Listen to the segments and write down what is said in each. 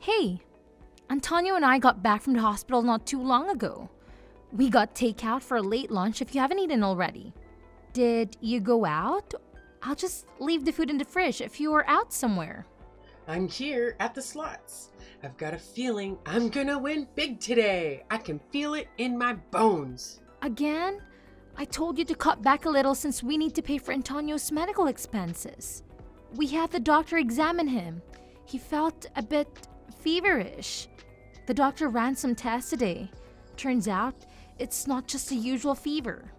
Hey, Antonio and I got back from the hospital not too long ago. We got takeout for a late lunch if you haven't eaten already. Did you go out? I'll just leave the food in the fridge if you are out somewhere. I'm here at the slots. I've got a feeling I'm gonna win big today. I can feel it in my bones. Again? I told you to cut back a little since we need to pay for Antonio's medical expenses. We had the doctor examine him. He felt a bit feverish. The doctor ran some tests today. Turns out, it's not just a usual fever.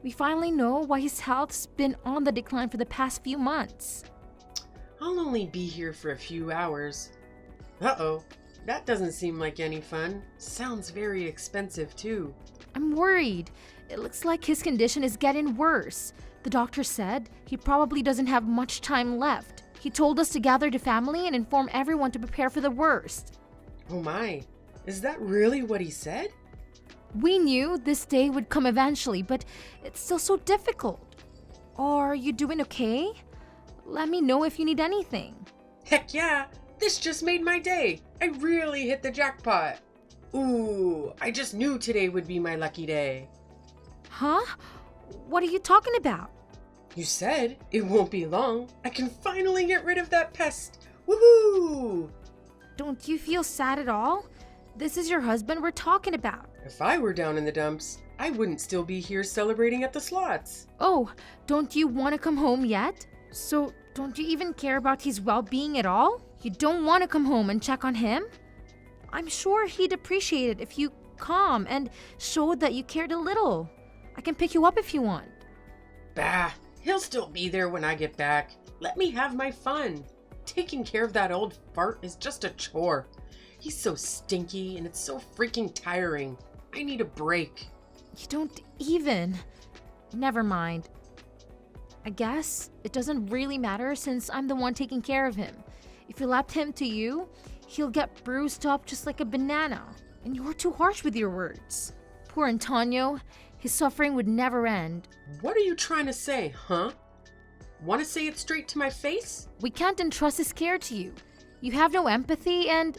We finally know why his health's been on the decline for the past few months. I'll only be here for a few hours. Uh-oh, that doesn't seem like any fun. Sounds very expensive too. I'm worried. It looks like his condition is getting worse. The doctor said he probably doesn't have much time left. He told us to gather the family and inform everyone to prepare for the worst. Oh my, is that really what he said? We knew this day would come eventually, but it's still so difficult. Are you doing okay? Let me know if you need anything. Heck yeah, this just made my day. I really hit the jackpot. Ooh, I just knew today would be my lucky day. Huh? What are you talking about? You said it won't be long. I can finally get rid of that pest. Woohoo! Don't you feel sad at all? This is your husband we're talking about. If I were down in the dumps, I wouldn't still be here celebrating at the slots. Oh, don't you want to come home yet? So, don't you even care about his well-being at all? You don't want to come home and check on him? I'm sure he'd appreciate it if you come and showed that you cared a little. I can pick you up if you want. Bah, he'll still be there when I get back. Let me have my fun. Taking care of that old fart is just a chore. He's so stinky and it's so freaking tiring. I need a break. You don't even. Never mind. I guess it doesn't really matter since I'm the one taking care of him. If you left him to you, he'll get bruised up just like a banana. And you're too harsh with your words. Poor Antonio, his suffering would never end. What are you trying to say, huh? Want to say it straight to my face? We can't entrust his care to you. You have no empathy and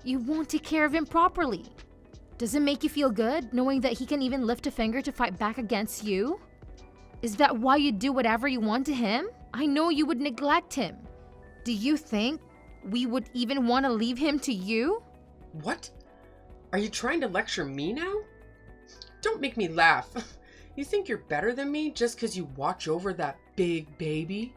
you won't take care of him properly. Does it make you feel good knowing that he can even lift a finger to fight back against you? Is that why you do whatever you want to him? I know you would neglect him. Do you think we would even want to leave him to you? What? Are you trying to lecture me now? Don't make me laugh. You think you're better than me just because you watch over that big baby?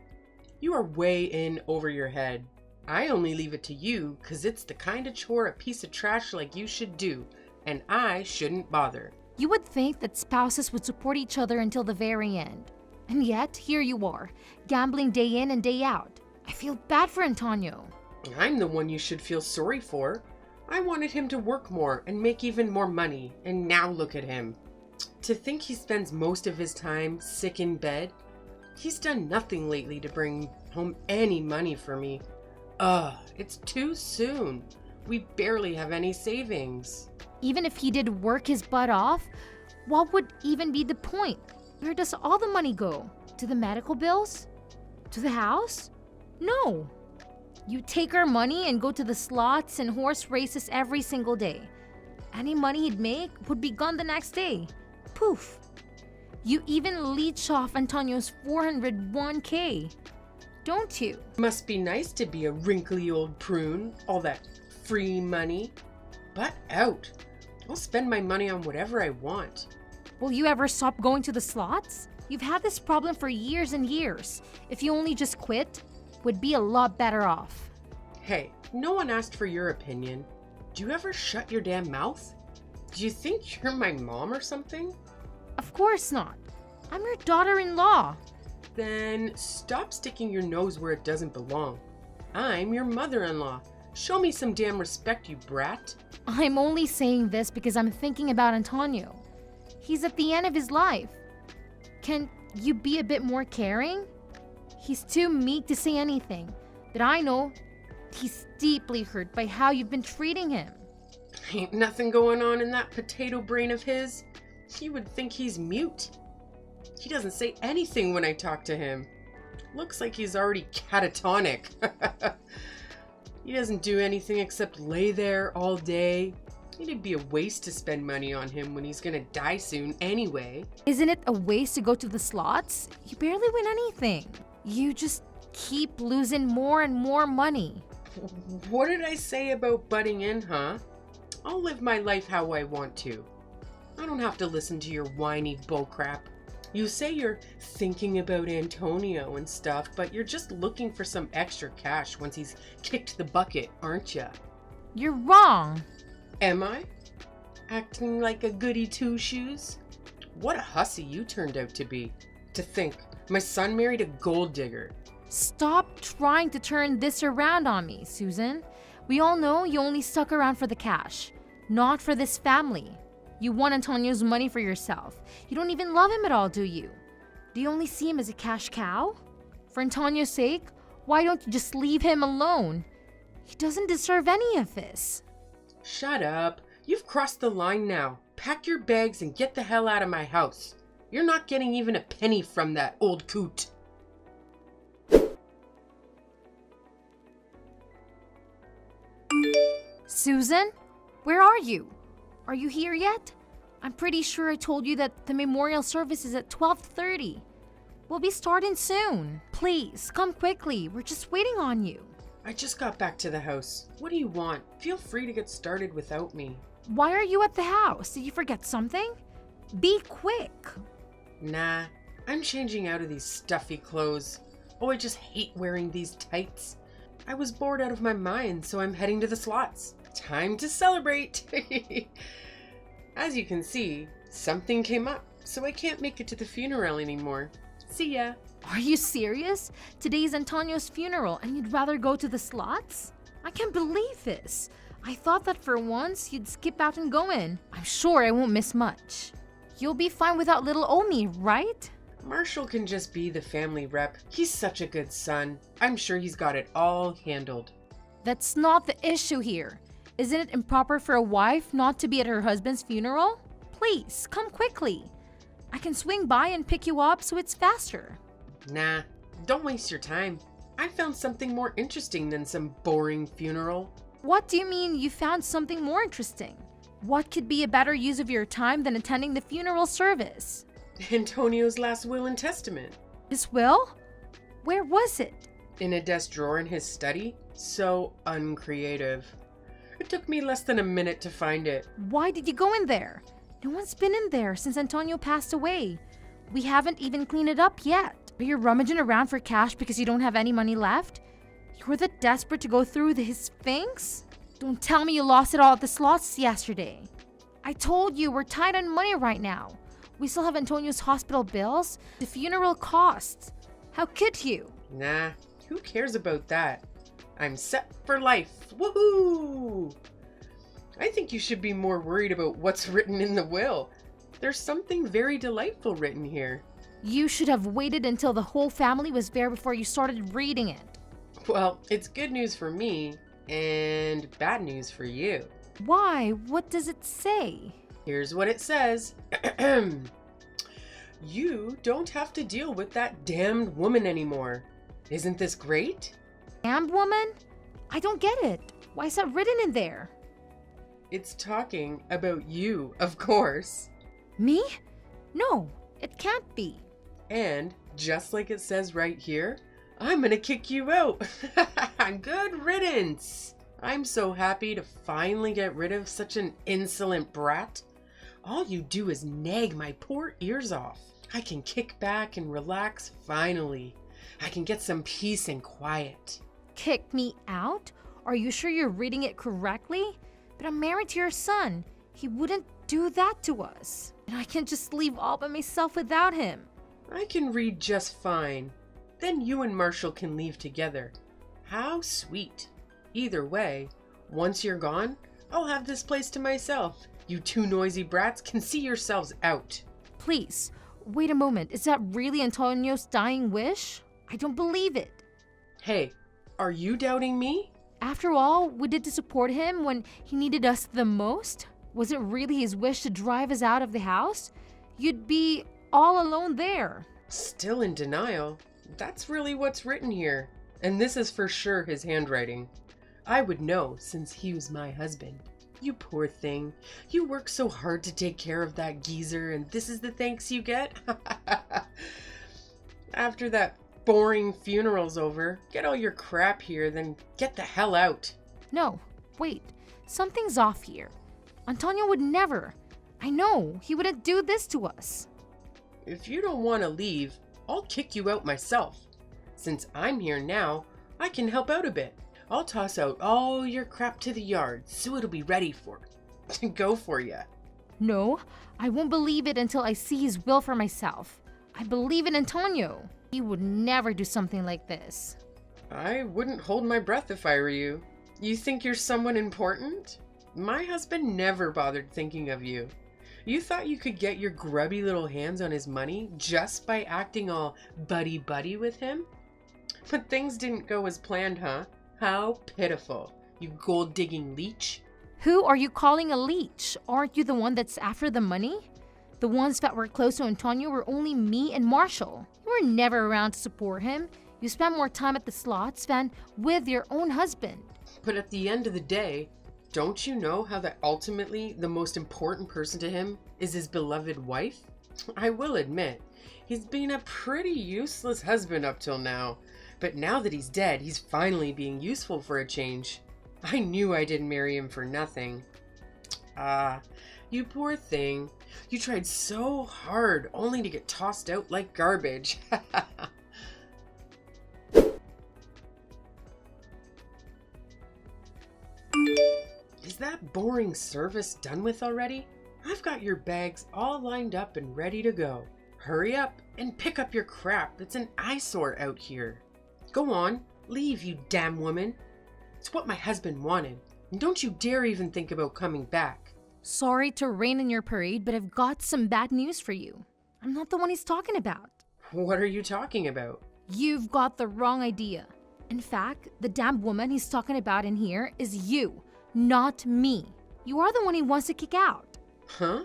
You are way in over your head. I only leave it to you because it's the kind of chore a piece of trash like you should do, and I shouldn't bother. You would think that spouses would support each other until the very end. And yet, here you are, gambling day in and day out. I feel bad for Antonio. I'm the one you should feel sorry for. I wanted him to work more and make even more money, and now look at him. To think he spends most of his time sick in bed. He's done nothing lately to bring home any money for me. It's too soon. We barely have any savings. Even if he did work his butt off, what would even be the point? Where does all the money go? To the medical bills? To the house? No. You take our money and go to the slots and horse races every single day. Any money he'd make would be gone the next day. Poof. You even leech off Antonio's 401k. Don't you? Must be nice to be a wrinkly old prune. All that free money. Butt out. I'll spend my money on whatever I want. Will you ever stop going to the slots? You've had this problem for years and years. If you only just quit, would be a lot better off. Hey, no one asked for your opinion. Do you ever shut your damn mouth? Do you think you're my mom or something? Of course not. I'm your daughter-in-law. Then stop sticking your nose where it doesn't belong. I'm your mother-in-law. Show me some damn respect, you brat. I'm only saying this because I'm thinking about Antonio. He's at the end of his life. Can you be a bit more caring? He's too meek to say anything, but I know he's deeply hurt by how you've been treating him. Ain't nothing going on in that potato brain of his. You would think he's mute. He doesn't say anything when I talk to him. Looks like he's already catatonic. He doesn't do anything except lay there all day. It'd be a waste to spend money on him when he's gonna die soon anyway. Isn't it a waste to go to the slots? You barely win anything. You just keep losing more and more money. What did I say about butting in, huh? I'll live my life how I want to. I don't have to listen to your whiny bullcrap. You say you're thinking about Antonio and stuff, but you're just looking for some extra cash once he's kicked the bucket, aren't ya? You're wrong. Am I? Acting like a goody two-shoes? What a hussy you turned out to be. To think, my son married a gold digger. Stop trying to turn this around on me, Susan. We all know you only stuck around for the cash, not for this family. You want Antonio's money for yourself. You don't even love him at all, do you? Do you only see him as a cash cow? For Antonio's sake, why don't you just leave him alone? He doesn't deserve any of this. Shut up. You've crossed the line now. Pack your bags and get the hell out of my house. You're not getting even a penny from that old coot. Susan, where are you? Are you here yet? I'm pretty sure I told you that the memorial service is at 12:30. We'll be starting soon. Please, come quickly. We're just waiting on you. I just got back to the house. What do you want? Feel free to get started without me. Why are you at the house? Did you forget something? Be quick. Nah, I'm changing out of these stuffy clothes. Oh, I just hate wearing these tights. I was bored out of my mind, so I'm heading to the slots. Time to celebrate! As you can see, something came up, so I can't make it to the funeral anymore. See ya! Are you serious? Today's Antonio's funeral and you'd rather go to the slots? I can't believe this. I thought that for once you'd skip out and go in. I'm sure I won't miss much. You'll be fine without little Omi, right? Marshall can just be the family rep. He's such a good son. I'm sure he's got it all handled. That's not the issue here. Isn't it improper for a wife not to be at her husband's funeral? Please, come quickly. I can swing by and pick you up so it's faster. Nah, don't waste your time. I found something more interesting than some boring funeral. What do you mean you found something more interesting? What could be a better use of your time than attending the funeral service? Antonio's last will and testament. His will? Where was it? In a desk drawer in his study. So uncreative. It took me less than a minute to find it. Why did you go in there? No one's been in there since Antonio passed away. We haven't even cleaned it up yet. Are you rummaging around for cash because you don't have any money left? You were that desperate to go through his things? Don't tell me you lost it all at the slots yesterday. I told you we're tight on money right now. We still have Antonio's hospital bills, the funeral costs. How could you? Nah, who cares about that? I'm set for life. Woohoo! I think you should be more worried about what's written in the will. There's something very delightful written here. You should have waited until the whole family was there before you started reading it. Well, it's good news for me and bad news for you. Why? What does it say? Here's what it says. You don't have to deal with that damned woman anymore. Isn't this great? Damned woman? I don't get it. Why is that written in there? It's talking about you, of course. Me? No, it can't be. And, just like it says right here, I'm gonna kick you out. Good riddance. I'm so happy to finally get rid of such an insolent brat. All you do is nag my poor ears off. I can kick back and relax finally. I can get some peace and quiet. Kick me out? Are you sure you're reading it correctly? But I'm married to your son. He wouldn't do that to us. And I can't just leave all by myself without him. I can read just fine. Then you and Marshall can leave together. How sweet. Either way, once you're gone, I'll have this place to myself. You two noisy brats can see yourselves out. Please, wait a moment. Is that really Antonio's dying wish? I don't believe it. Hey, are you doubting me? After all, we did to support him when he needed us the most. Was it really his wish to drive us out of the house? You'd be all alone there. Still in denial? That's really what's written here. And this is for sure his handwriting. I would know since he was my husband. You poor thing. You work so hard to take care of that geezer, and this is the thanks you get? After that boring funeral's over, get all your crap here, then get the hell out. No, wait. Something's off here. Antonio would never. I know, he wouldn't do this to us. If you don't want to leave, I'll kick you out myself. Since I'm here now, I can help out a bit. I'll toss out all your crap to the yard so it'll be ready for go for ya. No, I won't believe it until I see his will for myself. I believe in Antonio. He would never do something like this. I wouldn't hold my breath if I were you. You think you're someone important? My husband never bothered thinking of you. You thought you could get your grubby little hands on his money just by acting all buddy-buddy with him? But things didn't go as planned, huh? How pitiful, you gold-digging leech. Who are you calling a leech? Aren't you the one that's after the money? The ones that were close to Antonio were only me and Marshall. You were never around to support him. You spent more time at the slots than with your own husband. But at the end of the day, don't you know how that ultimately the most important person to him is his beloved wife? I will admit, he's been a pretty useless husband up till now. But now that he's dead, he's finally being useful for a change. I knew I didn't marry him for nothing. You poor thing. You tried so hard only to get tossed out like garbage. Is that boring service done with already? I've got your bags all lined up and ready to go. Hurry up and pick up your crap. It's an eyesore out here. Go on, leave, you damn woman. It's what my husband wanted. And don't you dare even think about coming back. Sorry to rain in your parade, but I've got some bad news for you. I'm not the one he's talking about. What are you talking about? You've got the wrong idea. In fact, the damn woman he's talking about in here is you, not me. You are the one he wants to kick out. Huh?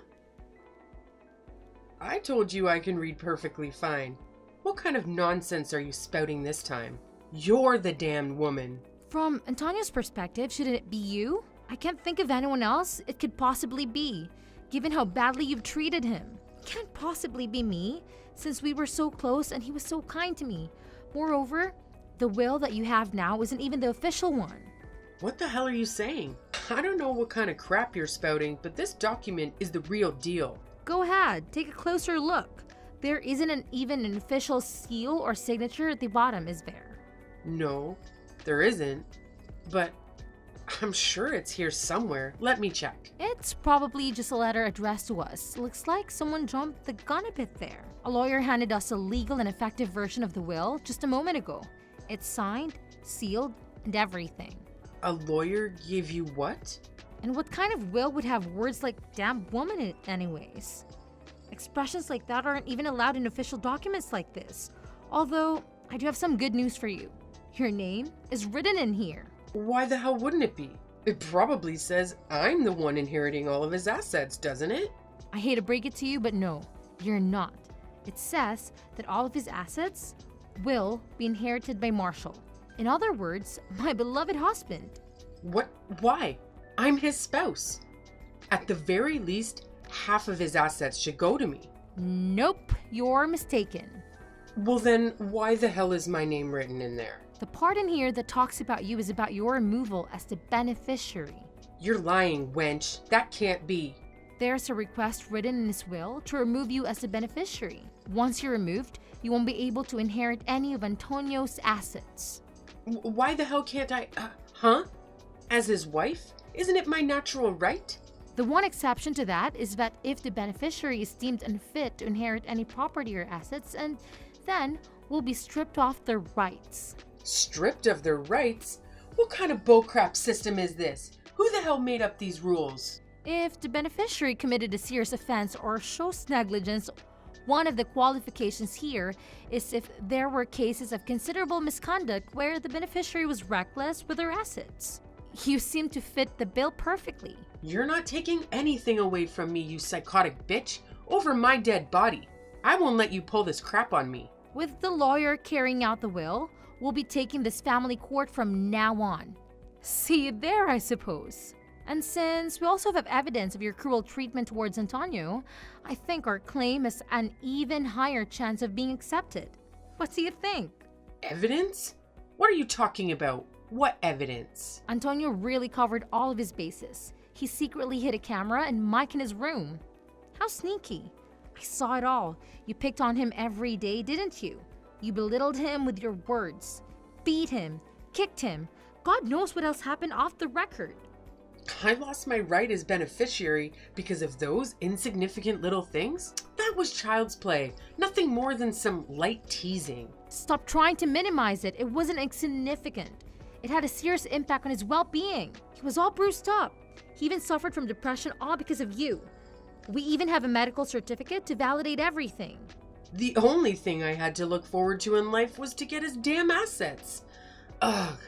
I told you I can read perfectly fine. What kind of nonsense are you spouting this time? You're the damned woman. From Antonio's perspective, shouldn't it be you? I can't think of anyone else it could possibly be, given how badly you've treated him. It can't possibly be me, since we were so close and he was so kind to me. Moreover, the will that you have now isn't even the official one. What the hell are you saying? I don't know what kind of crap you're spouting, but this document is the real deal. Go ahead, take a closer look. There isn't even an official seal or signature at the bottom, is there? No, there isn't. But I'm sure it's here somewhere. Let me check. It's probably just a letter addressed to us. Looks like someone jumped the gun a bit there. A lawyer handed us a legal and effective version of the will just a moment ago. It's signed, sealed, and everything. A lawyer gave you what? And what kind of will would have words like damn woman in it anyways? Expressions like that aren't even allowed in official documents like this. Although, I do have some good news for you. Your name is written in here. Why the hell wouldn't it be? It probably says I'm the one inheriting all of his assets, doesn't it? I hate to break it to you, but no, you're not. It says that all of his assets will be inherited by Marshall. In other words, my beloved husband. What? Why? I'm his spouse. At the very least, half of his assets should go to me. Nope, you're mistaken. Well then, why the hell is my name written in there? The part in here that talks about you is about your removal as the beneficiary. You're lying, wench. That can't be. There's a request written in his will to remove you as the beneficiary. Once you're removed, you won't be able to inherit any of Antonio's assets. Why the hell can't I, huh? As his wife? Isn't it my natural right? The one exception to that is that if the beneficiary is deemed unfit to inherit any property or assets, and then will be stripped off their rights. Stripped of their rights? What kind of bullcrap system is this? Who the hell made up these rules? If the beneficiary committed a serious offense or shows negligence, one of the qualifications here is if there were cases of considerable misconduct where the beneficiary was reckless with their assets. You seem to fit the bill perfectly. You're not taking anything away from me, you psychotic bitch. Over my dead body. I won't let you pull this crap on me. With the lawyer carrying out the will, we'll be taking this family court from now on. See you there, I suppose. And since we also have evidence of your cruel treatment towards Antonio, I think our claim has an even higher chance of being accepted. What do you think? Evidence? What are you talking about? What evidence? Antonio really covered all of his bases. He secretly hid a camera and mic in his room. How sneaky. I saw it all. You picked on him every day, didn't you? You belittled him with your words. Beat him. Kicked him. God knows what else happened off the record. I lost my right as beneficiary because of those insignificant little things? That was child's play. Nothing more than some light teasing. Stop trying to minimize it. It wasn't insignificant. It had a serious impact on his well-being. He was all bruised up. He even suffered from depression, all because of you. We even have a medical certificate to validate everything. The only thing I had to look forward to in life was to get his damn assets. Ugh.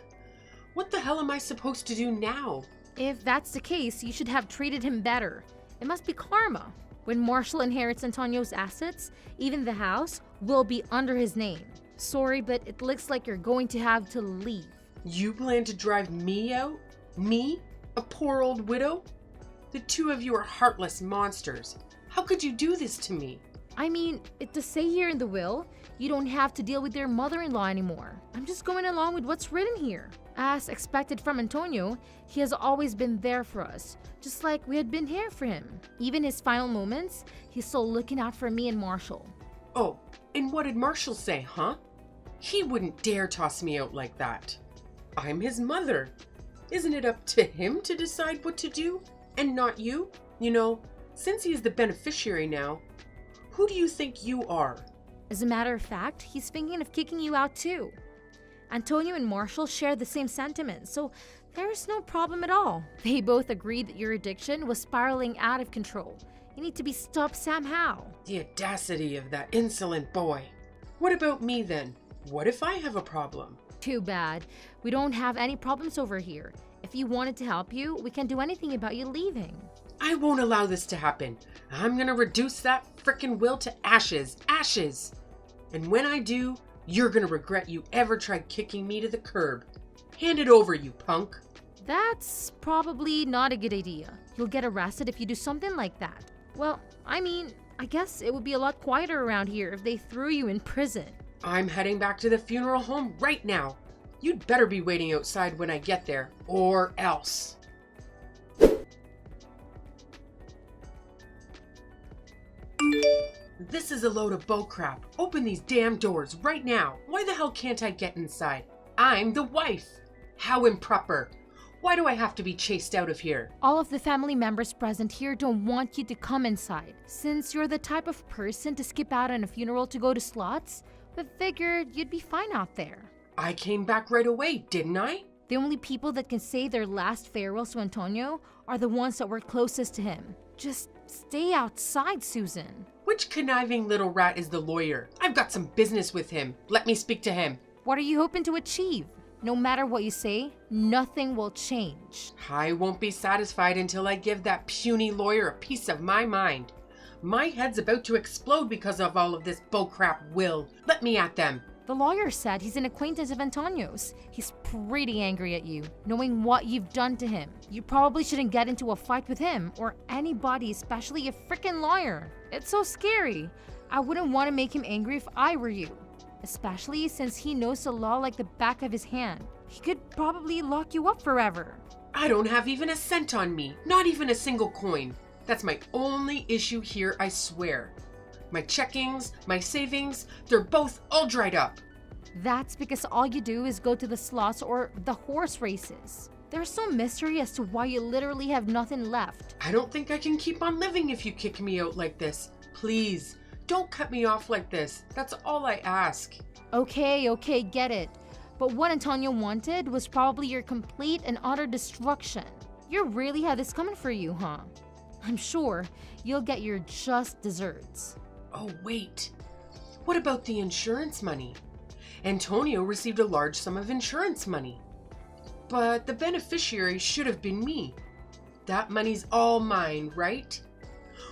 What the hell am I supposed to do now? If that's the case, you should have treated him better. It must be karma. When Marshall inherits Antonio's assets, even the house will be under his name. Sorry, but it looks like you're going to have to leave. You plan to drive me out? Me? A poor old widow? The two of you are heartless monsters. How could you do this to me? I mean, it does say here in the will, you don't have to deal with their mother-in-law anymore. I'm just going along with what's written here. As expected from Antonio, he has always been there for us, just like we had been here for him. Even his final moments, he's still looking out for me and Marshall. Oh, and what did Marshall say, huh? He wouldn't dare toss me out like that. I'm his mother. Isn't it up to him to decide what to do, and not you? You know, since he is the beneficiary now, who do you think you are? As a matter of fact, he's thinking of kicking you out too. Antonio and Marshall share the same sentiments, so there's no problem at all. They both agreed that your addiction was spiraling out of control. You need to be stopped somehow. The audacity of that insolent boy. What about me then? What if I have a problem? Too bad. We don't have any problems over here. If you wanted to help you, we can't do anything about you leaving. I won't allow this to happen. I'm gonna reduce that frickin' will to ashes. Ashes! And when I do, you're gonna regret you ever tried kicking me to the curb. Hand it over, you punk. That's probably not a good idea. You'll get arrested if you do something like that. Well, I mean, I guess it would be a lot quieter around here if they threw you in prison. I'm heading back to the funeral home right now. You'd better be waiting outside when I get there, or else. This is a load of bullcrap. Open these damn doors right now. Why the hell can't I get inside? I'm the wife. How improper. Why do I have to be chased out of here? All of the family members present here don't want you to come inside. Since you're the type of person to skip out on a funeral to go to slots, we figured you'd be fine out there. I came back right away, didn't I? The only people that can say their last farewells to Antonio are the ones that were closest to him. Just stay outside, Susan. Which conniving little rat is the lawyer? I've got some business with him. Let me speak to him. What are you hoping to achieve? No matter what you say, nothing will change. I won't be satisfied until I give that puny lawyer a piece of my mind. My head's about to explode because of all of this bullcrap will. Let me at them. The lawyer said he's an acquaintance of Antonio's. He's pretty angry at you, knowing what you've done to him. You probably shouldn't get into a fight with him or anybody, especially a freaking lawyer. It's so scary. I wouldn't want to make him angry if I were you, especially since he knows the law like the back of his hand. He could probably lock you up forever. I don't have even a cent on me, not even a single coin. That's my only issue here, I swear. My checkings, my savings, they're both all dried up. That's because all you do is go to the slots or the horse races. There's no mystery as to why you literally have nothing left. I don't think I can keep on living if you kick me out like this. Please, don't cut me off like this. That's all I ask. Okay, get it. But what Antonio wanted was probably your complete and utter destruction. You really had this coming for you, huh? I'm sure you'll get your just desserts. Oh, wait. What about the insurance money? Antonio received a large sum of insurance money. But the beneficiary should have been me. That money's all mine, right?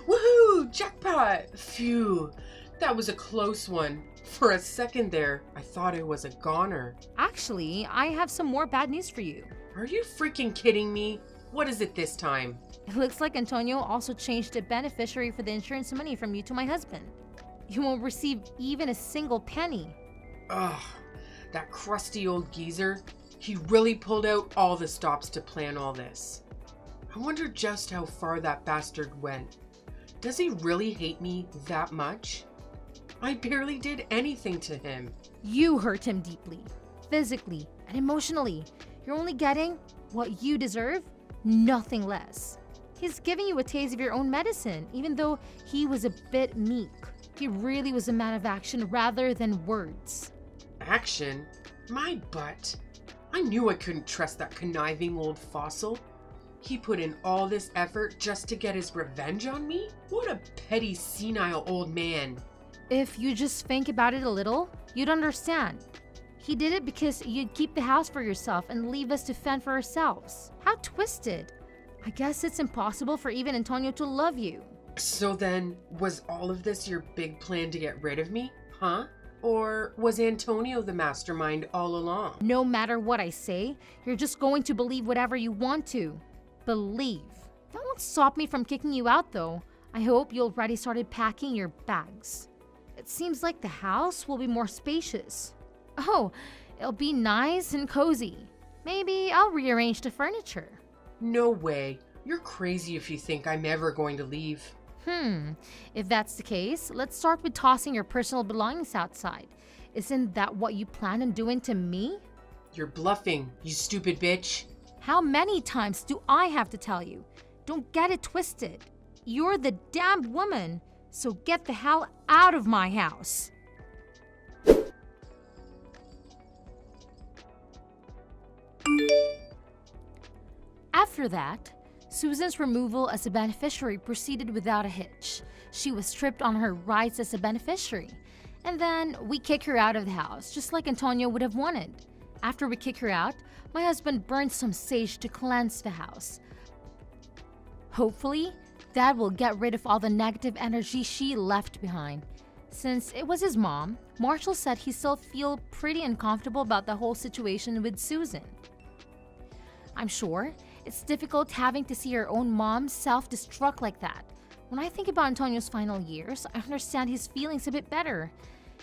Woohoo! Jackpot! Phew. That was a close one. For a second there, I thought I was a goner. Actually, I have some more bad news for you. Are you freaking kidding me? What is it this time? It looks like Antonio also changed the beneficiary for the insurance money from you to my husband. You won't receive even a single penny. Ugh, that crusty old geezer. He really pulled out all the stops to plan all this. I wonder just how far that bastard went. Does he really hate me that much? I barely did anything to him. You hurt him deeply, physically and emotionally. You're only getting what you deserve, nothing less. He's giving you a taste of your own medicine, even though he was a bit meek. He really was a man of action rather than words. Action? My butt. I knew I couldn't trust that conniving old fossil. He put in all this effort just to get his revenge on me? What a petty, senile old man. If you just think about it a little, you'd understand. He did it because you'd keep the house for yourself and leave us to fend for ourselves. How twisted. I guess it's impossible for even Antonio to love you. So then, was all of this your big plan to get rid of me? Huh? Or was Antonio the mastermind all along? No matter what I say, you're just going to believe whatever you want to. Believe. That won't stop me from kicking you out though. I hope you already started packing your bags. It seems like the house will be more spacious. Oh, it'll be nice and cozy. Maybe I'll rearrange the furniture. No way. You're crazy if you think I'm ever going to leave. If that's the case, let's start with tossing your personal belongings outside. Isn't that what you plan on doing to me? You're bluffing, you stupid bitch. How many times do I have to tell you? Don't get it twisted. You're the damned woman, so get the hell out of my house. After that, Susan's removal as a beneficiary proceeded without a hitch. She was stripped on her rights as a beneficiary. And then we kick her out of the house, just like Antonio would have wanted. After we kick her out, my husband burned some sage to cleanse the house. Hopefully, that will get rid of all the negative energy she left behind. Since it was his mom, Marshall said he still feels pretty uncomfortable about the whole situation with Susan. I'm sure it's difficult having to see your own mom self-destruct like that. When I think about Antonio's final years, I understand his feelings a bit better.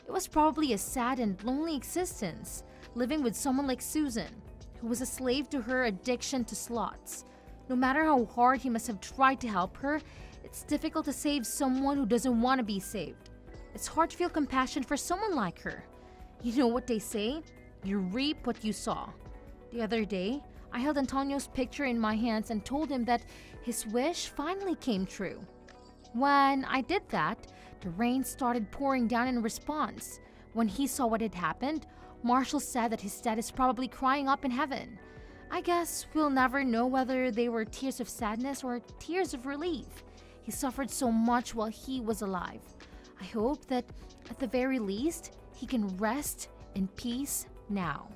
It was probably a sad and lonely existence, living with someone like Susan, who was a slave to her addiction to slots. No matter how hard he must have tried to help her, it's difficult to save someone who doesn't want to be saved. It's hard to feel compassion for someone like her. You know what they say? You reap what you sow. The other day, I held Antonio's picture in my hands and told him that his wish finally came true. When I did that, the rain started pouring down in response. When he saw what had happened, Marshall said that his dad is probably crying up in heaven. I guess we'll never know whether they were tears of sadness or tears of relief. He suffered so much while he was alive. I hope that, at the very least, he can rest in peace now.